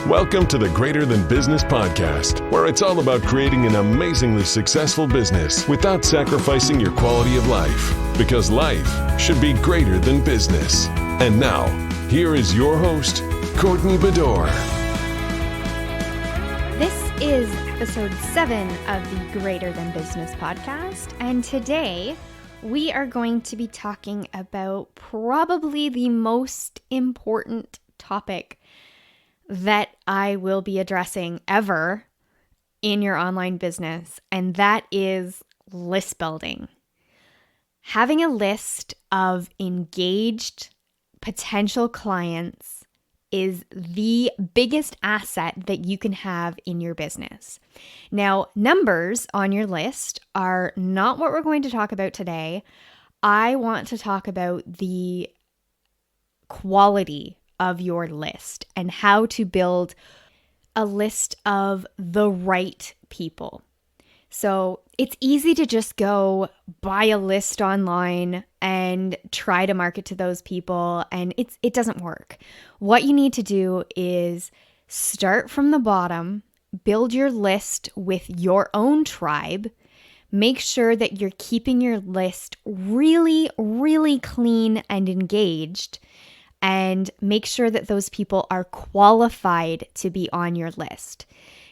Welcome to the Greater Than Business podcast, where it's all about creating an amazingly successful business without sacrificing your quality of life, because life should be greater than business. And now, here is your host, Courtney Bedore. This is episode 7 of the Greater Than Business podcast, and today we are going to be talking about probably the most important topic that I will be addressing ever in your online business, and that is list building. Having a list of engaged potential clients is the biggest asset that you can have in your business. Now, numbers on your list are not what we're going to talk about today. I want to talk about the quality of your list and how to build a list of the right people. So it's easy to just go buy a list online and try to market to those people, and it doesn't work. What you need to do is start from the bottom, build your list with your own tribe, make sure that you're keeping your list really, really clean and engaged, and make sure that those people are qualified to be on your list.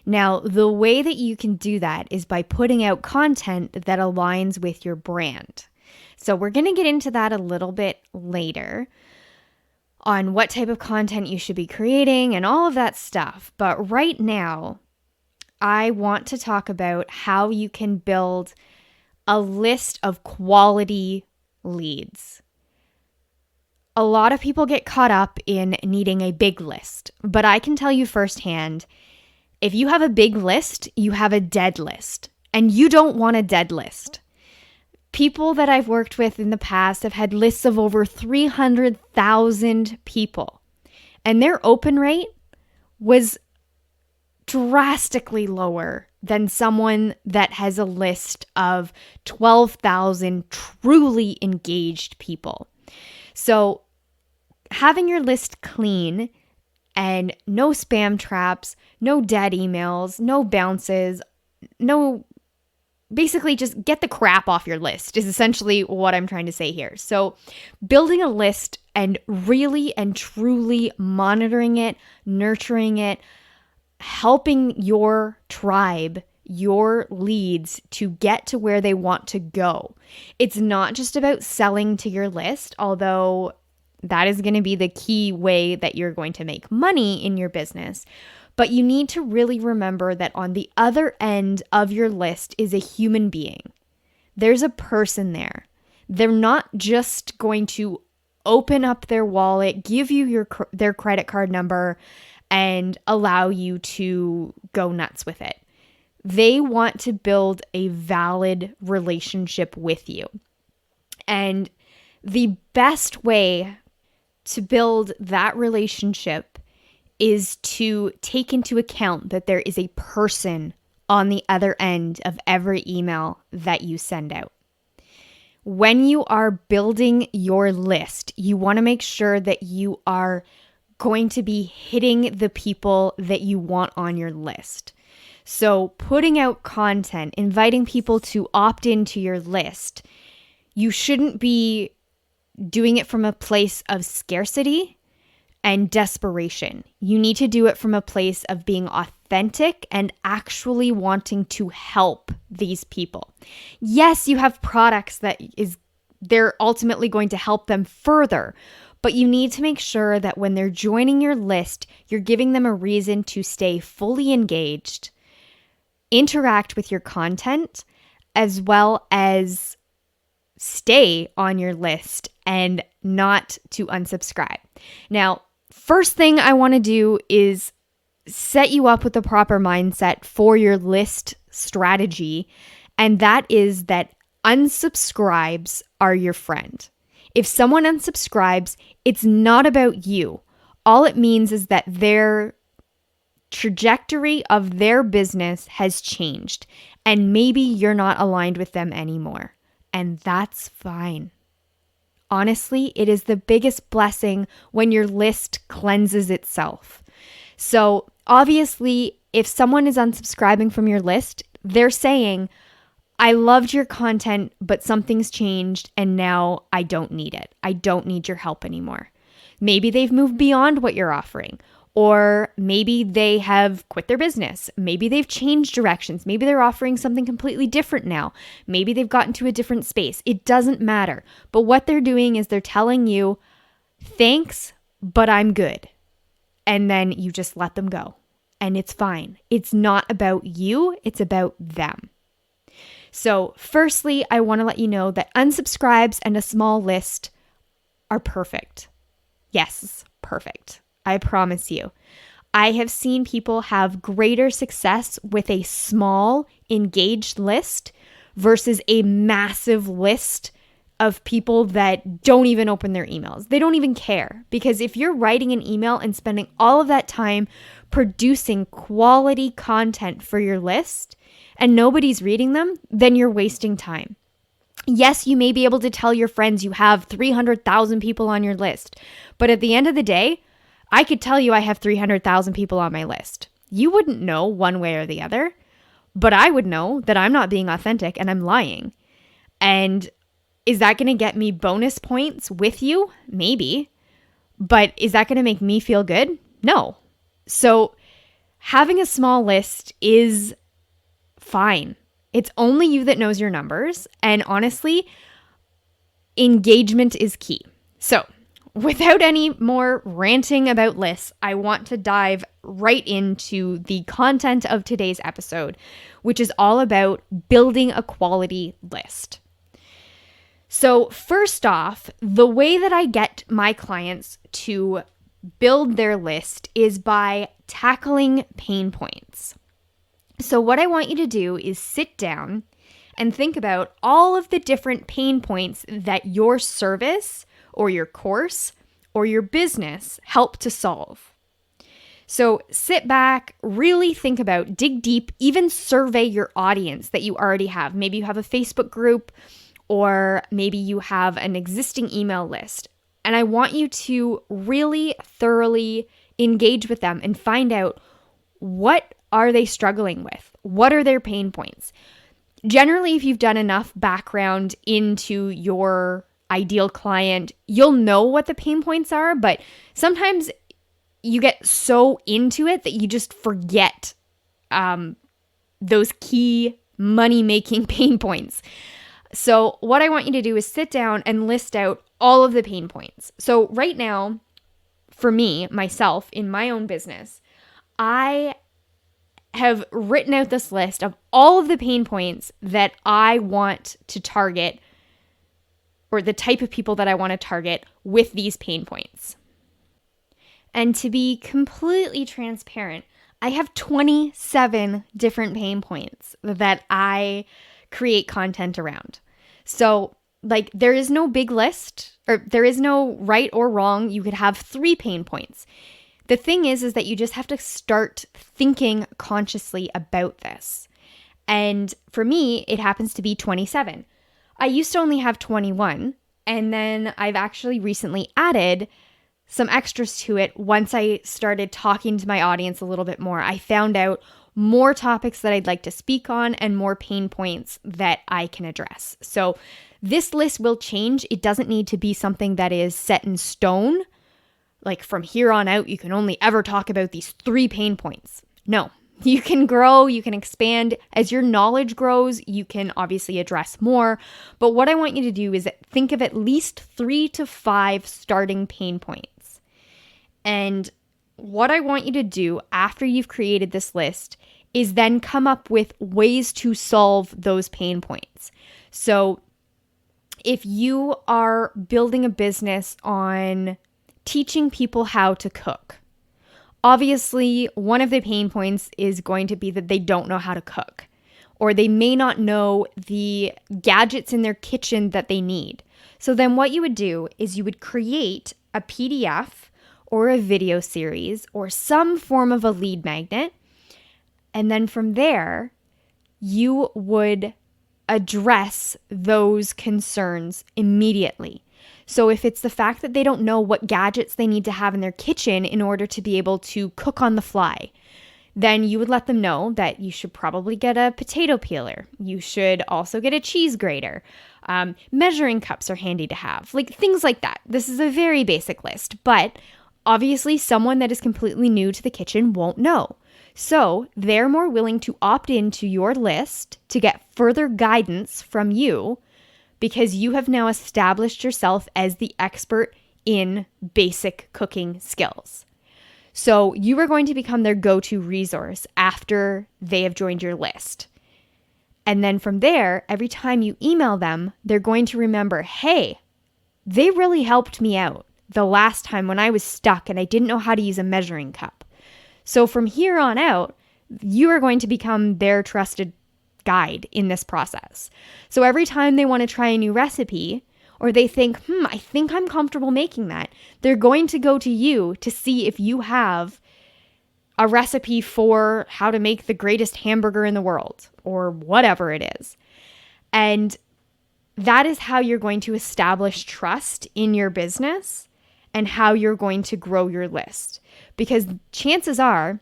Now, the way that you can do that is by putting out content that aligns with your brand. So we're going to get into that a little bit later on what type of content you should be creating and all of that stuff. But right now, I want to talk about how you can build a list of quality leads. A lot of people get caught up in needing a big list, but I can tell you firsthand, if you have a big list, you have a dead list, and you don't want a dead list. People that I've worked with in the past have had lists of over 300,000 people, and their open rate was drastically lower than someone that has a list of 12,000 truly engaged people. So having your list clean and no spam traps, no dead emails, no bounces, basically just get the crap off your list is essentially what I'm trying to say here. So building a list and really and truly monitoring it, nurturing it, helping your tribe, your leads to get to where they want to go. It's not just about selling to your list, although that is going to be the key way that you're going to make money in your business. But you need to really remember that on the other end of your list is a human being. There's a person there. They're not just going to open up their wallet, give you their credit card number, and allow you to go nuts with it. They want to build a valid relationship with you. And the best way to build that relationship is to take into account that there is a person on the other end of every email that you send out. When you are building your list, you want to make sure that you are going to be hitting the people that you want on your list. So putting out content, inviting people to opt into your list, you shouldn't be doing it from a place of scarcity and desperation. You need to do it from a place of being authentic and actually wanting to help these people. Yes, you have products they're ultimately going to help them further, but you need to make sure that when they're joining your list, you're giving them a reason to stay fully engaged, interact with your content, as well as stay on your list and not to unsubscribe. Now, first thing I want to do is set you up with the proper mindset for your list strategy, and that is that unsubscribes are your friend. If someone unsubscribes, it's not about you. All it means is that their trajectory of their business has changed, and maybe you're not aligned with them anymore. And that's fine. Honestly, it is the biggest blessing when your list cleanses itself. So Obviously, if someone is unsubscribing from your list, they're saying, I loved your content, but something's changed and now I don't need it. I don't need your help anymore. Maybe they've moved beyond what you're offering, or maybe they have quit their business. Maybe they've changed directions. Maybe they're offering something completely different now. Maybe they've gotten to a different space. It doesn't matter. But what they're doing is they're telling you, thanks, but I'm good. And then you just let them go. And it's fine. It's not about you. It's about them. So firstly, I want to let you know that unsubscribes and a small list are perfect. Yes, perfect. I promise you. I have seen people have greater success with a small, engaged list versus a massive list of people that don't even open their emails. They don't even care, because if you're writing an email and spending all of that time producing quality content for your list and nobody's reading them, then you're wasting time. Yes, you may be able to tell your friends you have 300,000 people on your list, but at the end of the day, I could tell you I have 300,000 people on my list. You wouldn't know one way or the other, but I would know that I'm not being authentic and I'm lying. And is that going to get me bonus points with you? Maybe. But is that going to make me feel good? No. So having a small list is fine. It's only you that knows your numbers. And honestly, engagement is key. So without any more ranting about lists, I want to dive right into the content of today's episode, which is all about building a quality list. So first off, the way that I get my clients to build their list is by tackling pain points. So what I want you to do is sit down and think about all of the different pain points that your service or your course or your business help to solve. So sit back, really think about, dig deep, even survey your audience that you already have. Maybe you have a Facebook group, or maybe you have an existing email list. And I want you to really thoroughly engage with them and find out, what are they struggling with? What are their pain points? Generally, if you've done enough background into your ideal client, you'll know what the pain points are, but sometimes you get so into it that you just forget those key money-making pain points. So what I want you to do is sit down and list out all of the pain points. So right now, for me, myself, in my own business, I have written out this list of all of the pain points that I want to target, or the type of people that I want to target with these pain points. And to be completely transparent, I have 27 different pain points that I create content around. So there is no big list, or there is no right or wrong. You could have 3 pain points. The thing is that you just have to start thinking consciously about this. And for me, it happens to be 27. I used to only have 21, and then I've actually recently added some extras to it. Once I started talking to my audience a little bit more, I found out more topics that I'd like to speak on and more pain points that I can address. So this list will change. It doesn't need to be something that is set in stone. Like from here on out, you can only ever talk about these 3 pain points. No, you can grow, you can expand. As your knowledge grows, you can obviously address more. But what I want you to do is think of at least 3 to 5 starting pain points. And what I want you to do after you've created this list is then come up with ways to solve those pain points. So if you are building a business on teaching people how to cook, obviously one of the pain points is going to be that they don't know how to cook, or they may not know the gadgets in their kitchen that they need. So then what you would do is you would create a PDF or a video series or some form of a lead magnet. And then from there, you would address those concerns immediately. So if it's the fact that they don't know what gadgets they need to have in their kitchen in order to be able to cook on the fly, then you would let them know that you should probably get a potato peeler. You should also get a cheese grater. Measuring cups are handy to have, like things like that. This is a very basic list, but obviously someone that is completely new to the kitchen won't know. So they're more willing to opt into your list to get further guidance from you because you have now established yourself as the expert in basic cooking skills. So you are going to become their go-to resource after they have joined your list. And then from there, every time you email them, they're going to remember, hey, they really helped me out the last time when I was stuck and I didn't know how to use a measuring cup. So from here on out, you are going to become their trusted guide in this process. So every time they want to try a new recipe, or they think, I think I'm comfortable making that, they're going to go to you to see if you have a recipe for how to make the greatest hamburger in the world, or whatever it is. And that is how you're going to establish trust in your business and how you're going to grow your list. Because chances are,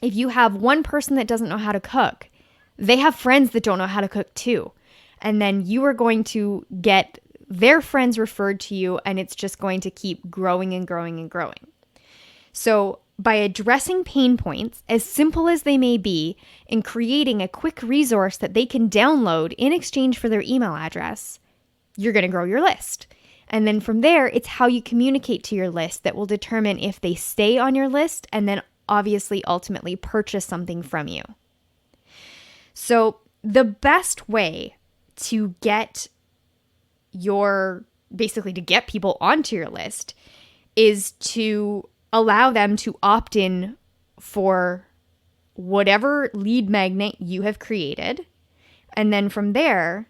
if you have one person that doesn't know how to cook, they have friends that don't know how to cook too. And then you are going to get their friends referred to you, and it's just going to keep growing and growing and growing. So by addressing pain points, as simple as they may be, and creating a quick resource that they can download in exchange for their email address, you're going to grow your list. And then from there, it's how you communicate to your list that will determine if they stay on your list and then obviously ultimately purchase something from you. So the best way to get people onto your list is to allow them to opt in for whatever lead magnet you have created. And then from there,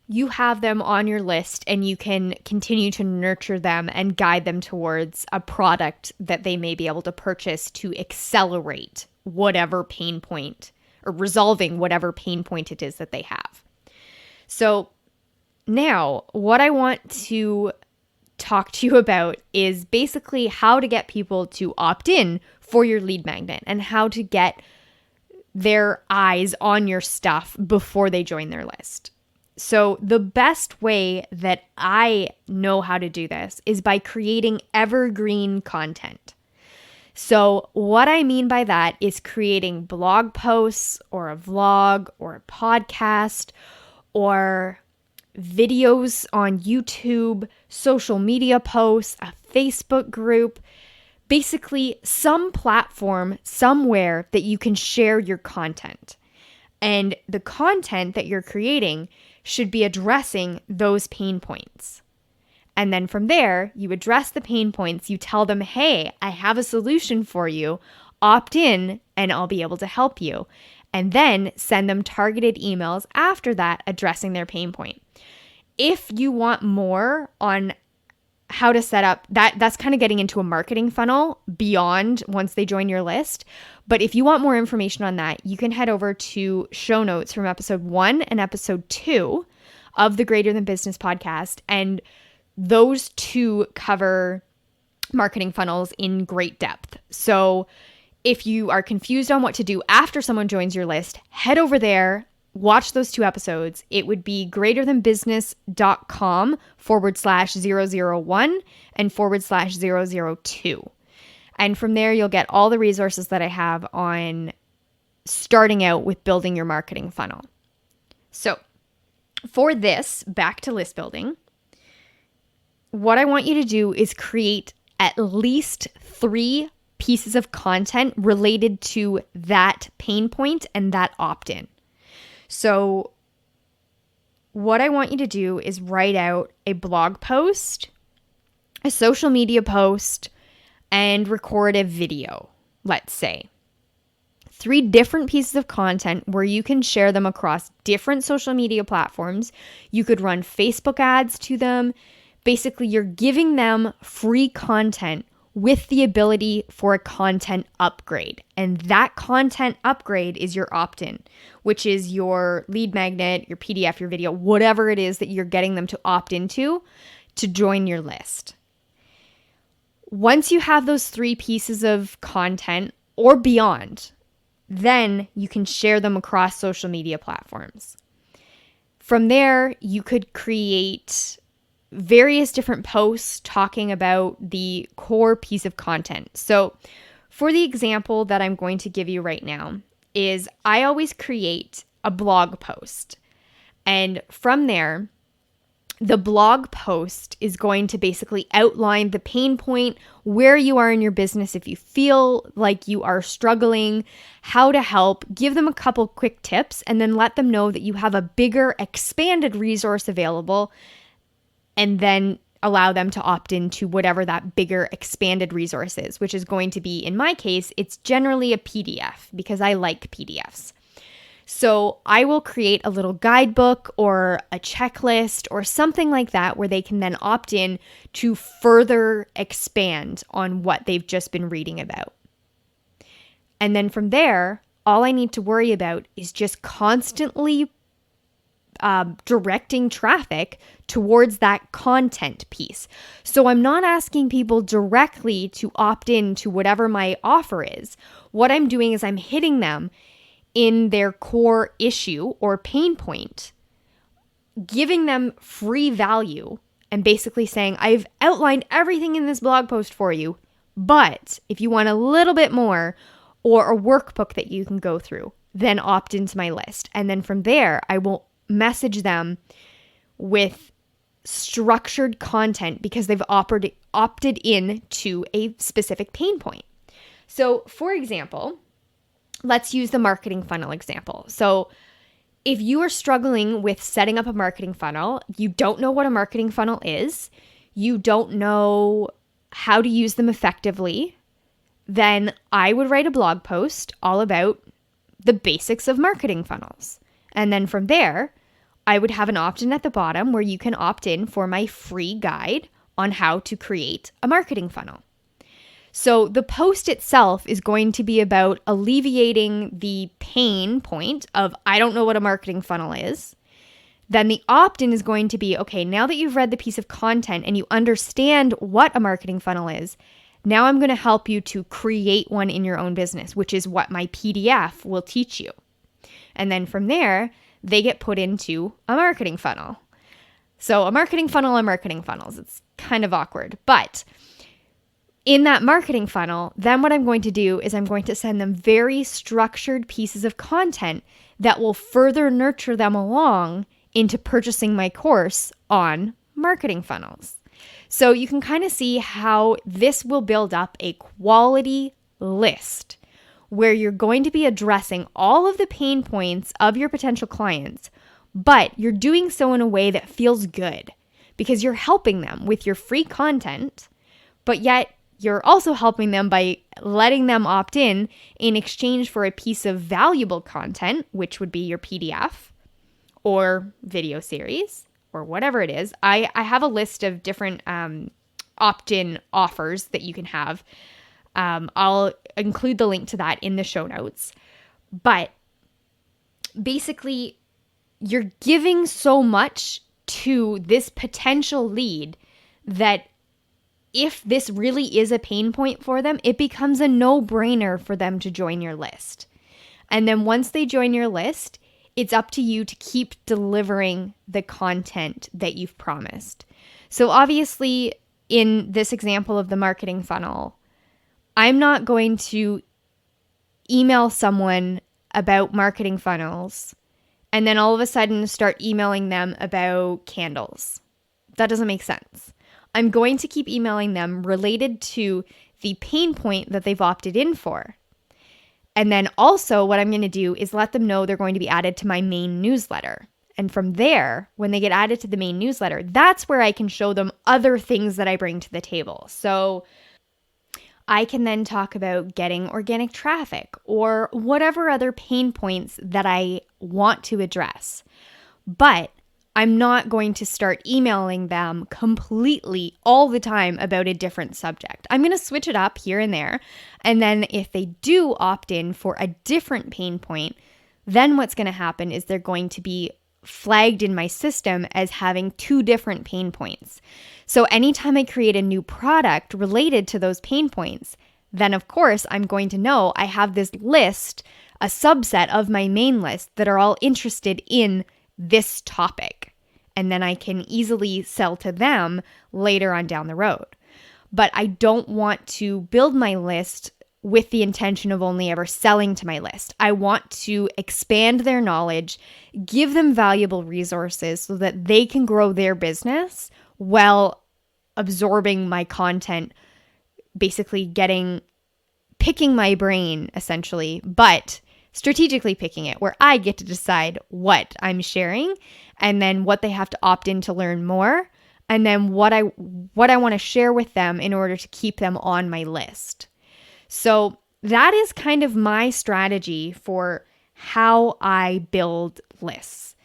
you have them on your list and you can continue to nurture them and guide them towards a product that they may be able to purchase to accelerate whatever pain point or resolving whatever pain point it is that they have. So now, what I want to talk to you about is basically how to get people to opt in for your lead magnet and how to get their eyes on your stuff before they join their list. So the best way that I know how to do this is by creating evergreen content. So what I mean by that is creating blog posts or a vlog or a podcast or videos on YouTube, social media posts, a Facebook group, basically some platform somewhere that you can share your content. And the content that you're creating should be addressing those pain points. And then from there, you address the pain points, you tell them, hey, I have a solution for you, opt in and I'll be able to help you. And then send them targeted emails after that addressing their pain point. If you want more on how to set up that's kind of getting into a marketing funnel beyond once they join your list. But if you want more information on that, you can head over to show notes from episode 1 and episode 2 of the Greater Than Business podcast. And those two cover marketing funnels in great depth. So if you are confused on what to do after someone joins your list, head over there, watch those 2 episodes. It would be greaterthanbusiness.com/001 and /002. And from there, you'll get all the resources that I have on starting out with building your marketing funnel. So for this, back to list building, what I want you to do is create at least 3 pieces of content related to that pain point and that opt-in. So what I want you to do is write out a blog post, a social media post, and record a video, let's say. 3 different pieces of content where you can share them across different social media platforms. You could run Facebook ads to them. Basically, you're giving them free content with the ability for a content upgrade. And that content upgrade is your opt-in, which is your lead magnet, your PDF, your video, whatever it is that you're getting them to opt into to join your list. Once you have those 3 pieces of content or beyond, then you can share them across social media platforms. From there, you could create various different posts talking about the core piece of content. So for the example that I'm going to give you right now is I always create a blog post. And from there, the blog post is going to basically outline the pain point, where you are in your business if you feel like you are struggling, how to help, give them a couple quick tips, and then let them know that you have a bigger, expanded resource available, and then allow them to opt into whatever that bigger, expanded resource is, which is going to be, in my case, it's generally a PDF because I like PDFs. So I will create a little guidebook or a checklist or something like that where they can then opt in to further expand on what they've just been reading about. And then from there, all I need to worry about is just constantly directing traffic towards that content piece. So I'm not asking people directly to opt in to whatever my offer is. What I'm doing is I'm hitting them in their core issue or pain point, giving them free value and basically saying, I've outlined everything in this blog post for you, but if you want a little bit more or a workbook that you can go through, then opt into my list. And then from there, I will message them with structured content because they've opted in to a specific pain point. So for example, let's use the marketing funnel example. So if you are struggling with setting up a marketing funnel, you don't know what a marketing funnel is, you don't know how to use them effectively, then I would write a blog post all about the basics of marketing funnels. And then from there, I would have an opt-in at the bottom where you can opt in for my free guide on how to create a marketing funnel. So the post itself is going to be about alleviating the pain point of, I don't know what a marketing funnel is. Then the opt-in is going to be, okay, now that you've read the piece of content and you understand what a marketing funnel is, now I'm going to help you to create one in your own business, which is what my PDF will teach you. And then from there, they get put into a marketing funnel. So a marketing funnel and marketing funnels, it's kind of awkward, but in that marketing funnel, then what I'm going to do is I'm going to send them very structured pieces of content that will further nurture them along into purchasing my course on marketing funnels. So you can kind of see how this will build up a quality list where you're going to be addressing all of the pain points of your potential clients, but you're doing so in a way that feels good because you're helping them with your free content, but yet you're also helping them by letting them opt in exchange for a piece of valuable content, which would be your PDF or video series or whatever it is. I have a list of different opt-in offers that you can have. I'll include the link to that in the show notes. But basically, you're giving so much to this potential lead that if this really is a pain point for them, it becomes a no-brainer for them to join your list. And then once they join your list, it's up to you to keep delivering the content that you've promised. So obviously, in this example of the marketing funnel, I'm not going to email someone about marketing funnels and then all of a sudden start emailing them about candles. That doesn't make sense. I'm going to keep emailing them related to the pain point that they've opted in for. And then also what I'm going to do is let them know they're going to be added to my main newsletter. And from there, when they get added to the main newsletter, that's where I can show them other things that I bring to the table. So I can then talk about getting organic traffic or whatever other pain points that I want to address. But I'm not going to start emailing them completely all the time about a different subject. I'm going to switch it up here and there. And then if they do opt in for a different pain point, then what's going to happen is they're going to be flagged in my system as having 2 different pain points. So anytime I create a new product related to those pain points, then of course I'm going to know I have this list, a subset of my main list that are all interested in this topic. And then I can easily sell to them later on down the road. But I don't want to build my list with the intention of only ever selling to my list. I want to expand their knowledge, give them valuable resources so that they can grow their business while absorbing my content, basically picking my brain essentially, but strategically picking it, where I get to decide what I'm sharing and then what they have to opt in to learn more, and then what I want to share with them in order to keep them on my list. So that is kind of my strategy for how I build lists.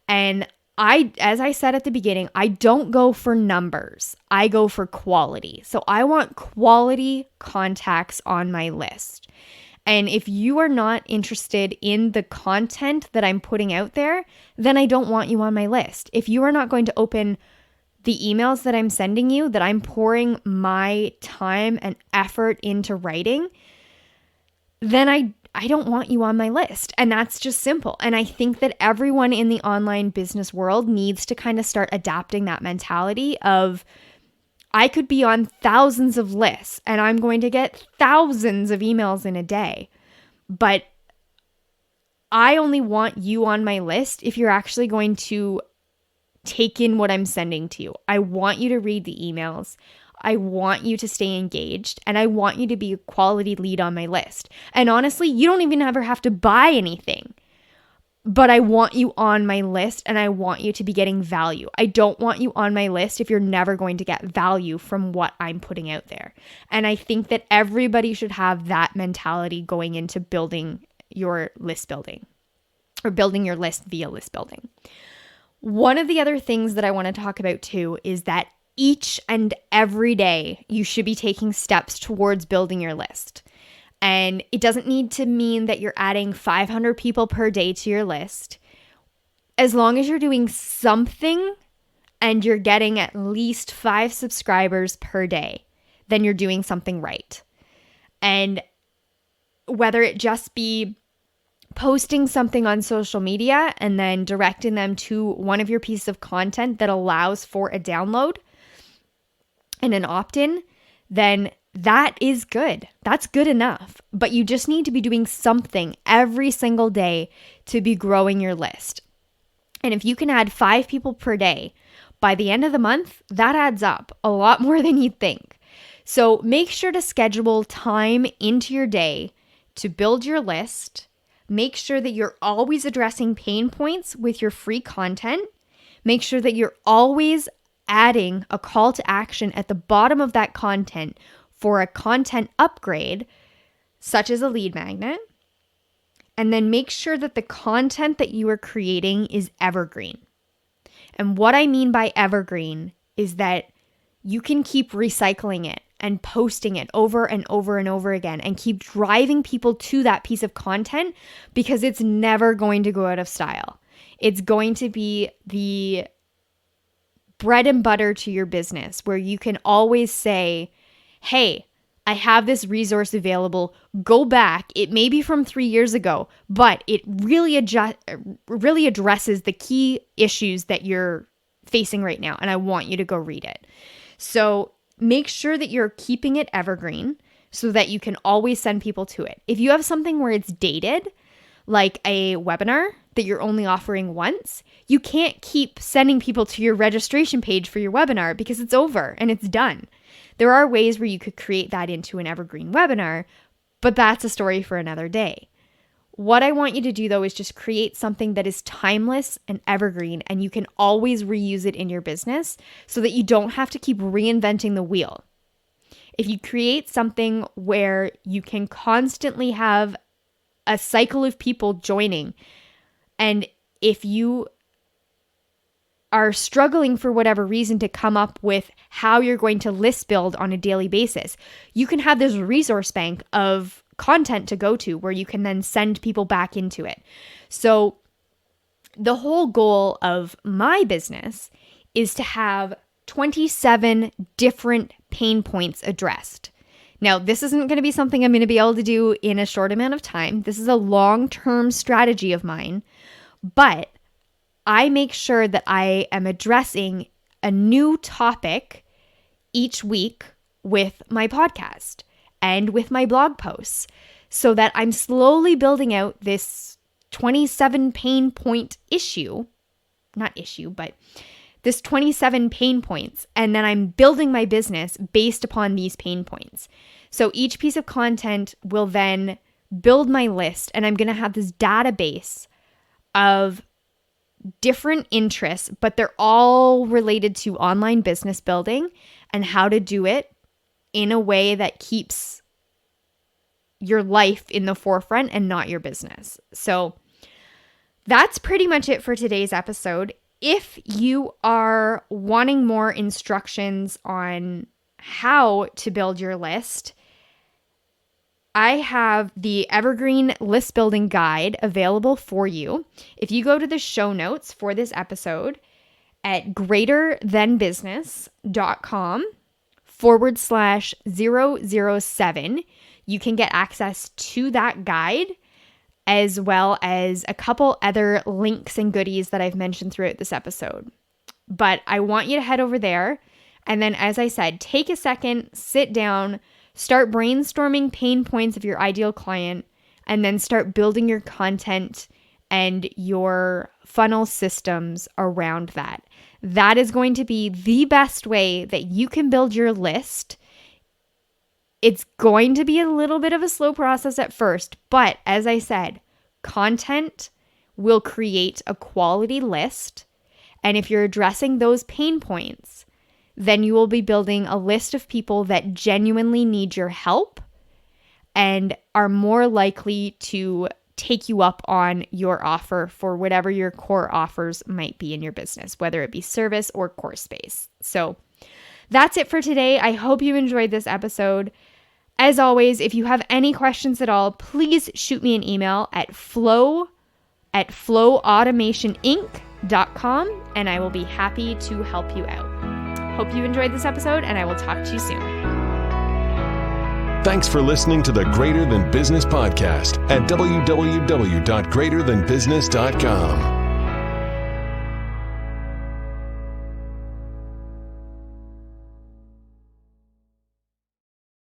And as I said at the beginning, I don't go for numbers. I go for quality. So I want quality contacts on my list. And if you are not interested in the content that I'm putting out there, then I don't want you on my list. If you are not going to open the emails that I'm sending you, that I'm pouring my time and effort into writing, then I don't want you on my list. And that's just simple. And I think that everyone in the online business world needs to kind of start adapting that mentality of, I could be on thousands of lists and I'm going to get thousands of emails in a day, but I only want you on my list if you're actually going to take in what I'm sending to you. I want you to read the emails. I want you to stay engaged, and I want you to be a quality lead on my list. And honestly, you don't even ever have to buy anything, but I want you on my list and I want you to be getting value. I don't want you on my list if you're never going to get value from what I'm putting out there. And I think that everybody should have that mentality going into building your list building, or building your list via list building. One of the other things that I want to talk about too is that each and every day you should be taking steps towards building your list. And it doesn't need to mean that you're adding 500 people per day to your list. As long as you're doing something and you're getting at least 5 subscribers per day, then you're doing something right. And whether it just be posting something on social media and then directing them to one of your pieces of content that allows for a download and an opt-in, then that is good. That's good enough. But you just need to be doing something every single day to be growing your list. And if you can add 5 people per day, by the end of the month, that adds up a lot more than you'd think. So make sure to schedule time into your day to build your list. Make sure that you're always addressing pain points with your free content. Make sure that you're always adding a call to action at the bottom of that content for a content upgrade, such as a lead magnet. And then make sure that the content that you are creating is evergreen. And what I mean by evergreen is that you can keep recycling it and posting it over and over and over again and keep driving people to that piece of content, because it's never going to go out of style. It's going to be the bread and butter to your business, where you can always say, hey, I have this resource available. Go back. It may be from 3 years ago, but it really addresses the key issues that you're facing right now, and I want you to go read it. So make sure that you're keeping it evergreen so that you can always send people to it. If you have something where it's dated, like a webinar that you're only offering once, you can't keep sending people to your registration page for your webinar because it's over and it's done. There are ways where you could create that into an evergreen webinar, but that's a story for another day. What I want you to do though is just create something that is timeless and evergreen, and you can always reuse it in your business so that you don't have to keep reinventing the wheel. If you create something where you can constantly have a cycle of people joining, and if you are struggling for whatever reason to come up with how you're going to list build on a daily basis, you can have this resource bank of content to go to where you can then send people back into it. So The whole goal of my business is to have 27 different pain points addressed. Now, this isn't going to be something I'm going to be able to do in a short amount of time. This is a long-term strategy of mine, but I make sure that I am addressing a new topic each week with my podcast and with my blog posts so that I'm slowly building out this 27 pain point this 27 pain points, and then I'm building my business based upon these pain points. So each piece of content will then build my list, and I'm going to have this database of different interests, but they're all related to online business building and how to do it in a way that keeps your life in the forefront and not your business. So that's pretty much it for today's episode. If you are wanting more instructions on how to build your list, I have the Evergreen List Building Guide available for you. If you go to the show notes for this episode at greaterthanbusiness.com/007, you can get access to that guide, as well as a couple other links and goodies that I've mentioned throughout this episode. But I want you to head over there. And then, as I said, take a second, sit down, start brainstorming pain points of your ideal client, and then start building your content and your funnel systems around that. That is going to be the best way that you can build your list. It's going to be a little bit of a slow process at first, but as I said, content will create a quality list. And if you're addressing those pain points, then you will be building a list of people that genuinely need your help and are more likely to take you up on your offer for whatever your core offers might be in your business, whether it be service or course based. So that's it for today. I hope you enjoyed this episode. As always, if you have any questions at all, please shoot me an email at flow@flowautomationinc.com, and I will be happy to help you out. Hope you enjoyed this episode, and I will talk to you soon. Thanks for listening to the Greater Than Business podcast at www.greaterthanbusiness.com.